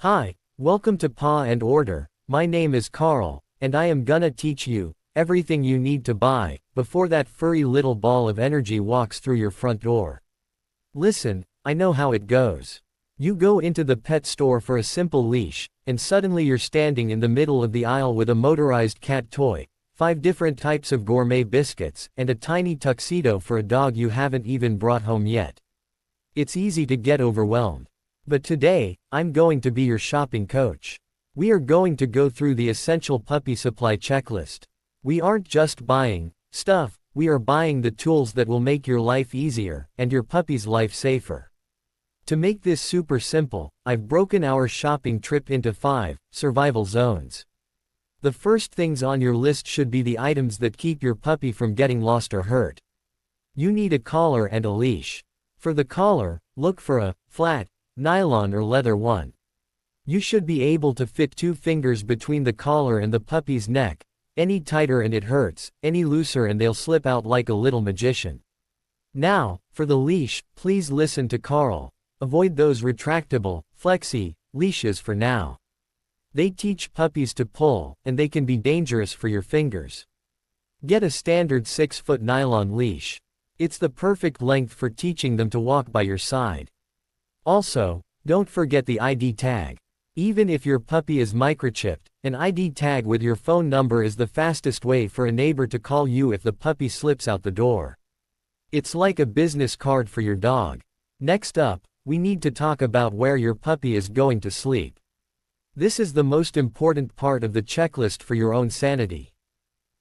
Hi, welcome to Paw and Order. My name is Carl, and I am gonna teach you everything you need to buy before that furry little ball of energy walks through your front door. Listen, I know how it goes. You go into the pet store for a simple leash, and suddenly you're standing in the middle of the aisle with a motorized cat toy, 5 different types of gourmet biscuits, and a tiny tuxedo for a dog you haven't even brought home yet. It's easy to get overwhelmed. But today, I'm going to be your shopping coach. We are going to go through the essential puppy supply checklist. We aren't just buying stuff, we are buying the tools that will make your life easier and your puppy's life safer. To make this super simple, I've broken our shopping trip into 5 survival zones. The first things on your list should be the items that keep your puppy from getting lost or hurt. You need a collar and a leash. For the collar, look for a flat, nylon or leather one. You should be able to fit 2 fingers between the collar and the puppy's neck. Any tighter and it hurts, any looser and they'll slip out like a little magician. Now, for the leash, please listen to Carl. Avoid those retractable, flexi leashes for now. They teach puppies to pull, and they can be dangerous for your fingers. Get a standard 6-foot nylon leash. It's the perfect length for teaching them to walk by your side. Also, don't forget the ID tag. Even if your puppy is microchipped, an ID tag with your phone number is the fastest way for a neighbor to call you if the puppy slips out the door. It's like a business card for your dog. Next up, we need to talk about where your puppy is going to sleep. This is the most important part of the checklist for your own sanity.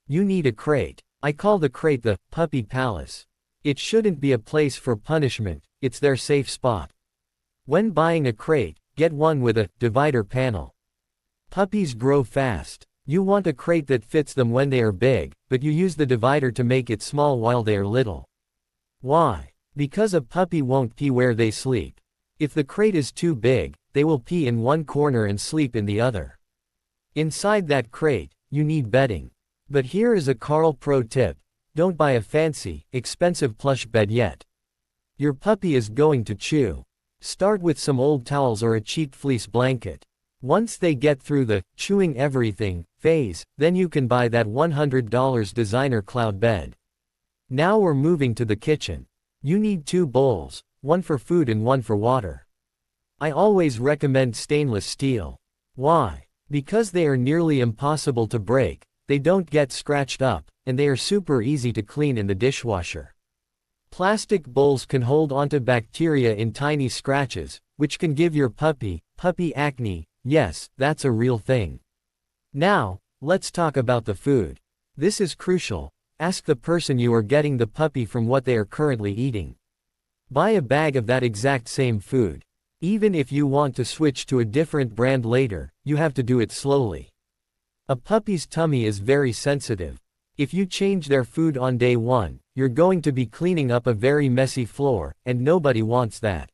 You need a crate. I call the crate the puppy palace. It shouldn't be a place for punishment, it's their safe spot. When buying a crate, get one with a divider panel. Puppies grow fast. You want a crate that fits them when they are big, but you use the divider to make it small while they are little. Why? Because a puppy won't pee where they sleep. If the crate is too big, they will pee in one corner and sleep in the other. Inside that crate, you need bedding. But here is a Carl Pro tip. Don't buy a fancy, expensive plush bed yet. Your puppy is going to chew. Start with some old towels or a cheap fleece blanket. Once they get through the chewing everything phase, then you can buy that $100 designer cloud bed. Now we're moving to the kitchen. You need 2 bowls, one for food and one for water. I always recommend stainless steel. Why? Because they are nearly impossible to break, they don't get scratched up, and they are super easy to clean in the dishwasher. Plastic bowls can hold onto bacteria in tiny scratches, which can give your puppy acne. Yes, that's a real thing. Now, let's talk about the food. This is crucial. Ask the person you are getting the puppy from what they are currently eating. Buy a bag of that exact same food. Even if you want to switch to a different brand later, you have to do it slowly. A puppy's tummy is very sensitive. If you change their food on day 1, you're going to be cleaning up a very messy floor, and nobody wants that.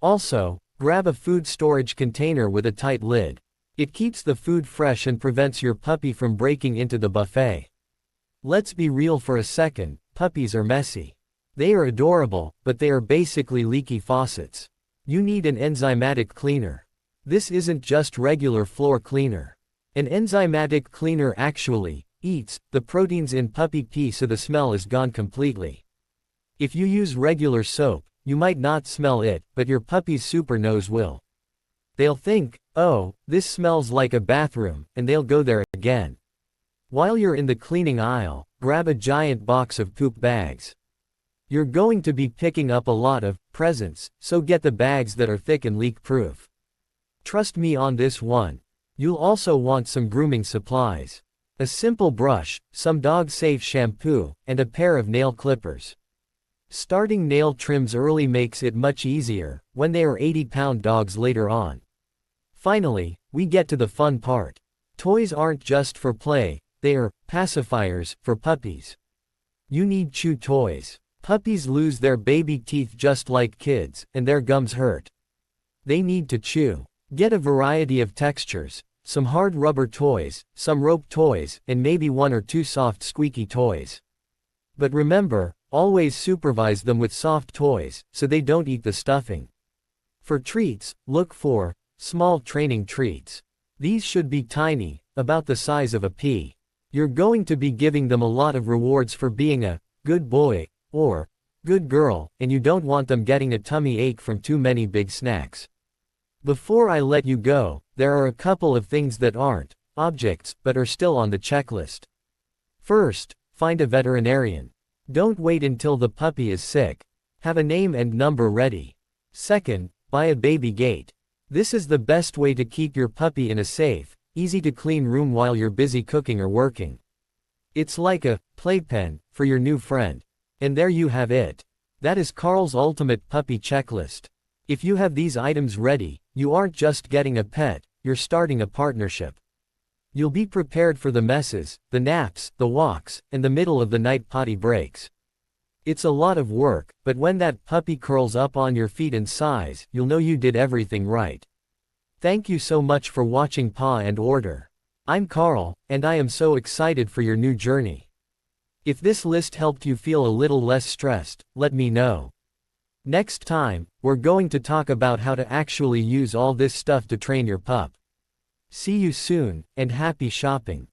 Also, grab a food storage container with a tight lid. It keeps the food fresh and prevents your puppy from breaking into the buffet. Let's be real for a second, puppies are messy. They are adorable, but they are basically leaky faucets. You need an enzymatic cleaner. This isn't just regular floor cleaner. An enzymatic cleaner actually eats the proteins in puppy pee so the smell is gone completely. If you use regular soap, you might not smell it, but your puppy's super nose will. They'll think, oh, this smells like a bathroom, and they'll go there again. While you're in the cleaning aisle, grab a giant box of poop bags. You're going to be picking up a lot of presents, so get the bags that are thick and leak-proof. Trust me on this one. You'll also want some grooming supplies. A simple brush, some dog-safe shampoo, and a pair of nail clippers. Starting nail trims early makes it much easier when they are 80-pound dogs later on. Finally, we get to the fun part. Toys aren't just for play, they are pacifiers for puppies. You need chew toys. Puppies lose their baby teeth just like kids, and their gums hurt. They need to chew. Get a variety of textures, some hard rubber toys, some rope toys, and maybe 1 or 2 soft squeaky toys. But remember, always supervise them with soft toys, so they don't eat the stuffing. For treats, look for Small training treats. These should be tiny, about the size of a pea. You're going to be giving them a lot of rewards for being a good boy or good girl, and you don't want them getting a tummy ache from too many big snacks. Before I let you go, there are a couple of things that aren't objects but are still on the checklist. First, find a veterinarian. Don't wait until the puppy is sick. Have a name and number ready. Second, buy a baby gate. This is the best way to keep your puppy in a safe, easy to clean room while you're busy cooking or working. It's like a playpen for your new friend. And there you have it. That is Carl's ultimate puppy checklist. If you have these items ready, you aren't just getting a pet, you're starting a partnership. You'll be prepared for the messes, the naps, the walks, and the middle of the night potty breaks. It's a lot of work, but when that puppy curls up on your feet and sighs, you'll know you did everything right. Thank you so much for watching Paw and Order. I'm Carl, and I am so excited for your new journey. If this list helped you feel a little less stressed, let me know. Next time, we're going to talk about how to actually use all this stuff to train your pup. See you soon, and happy shopping.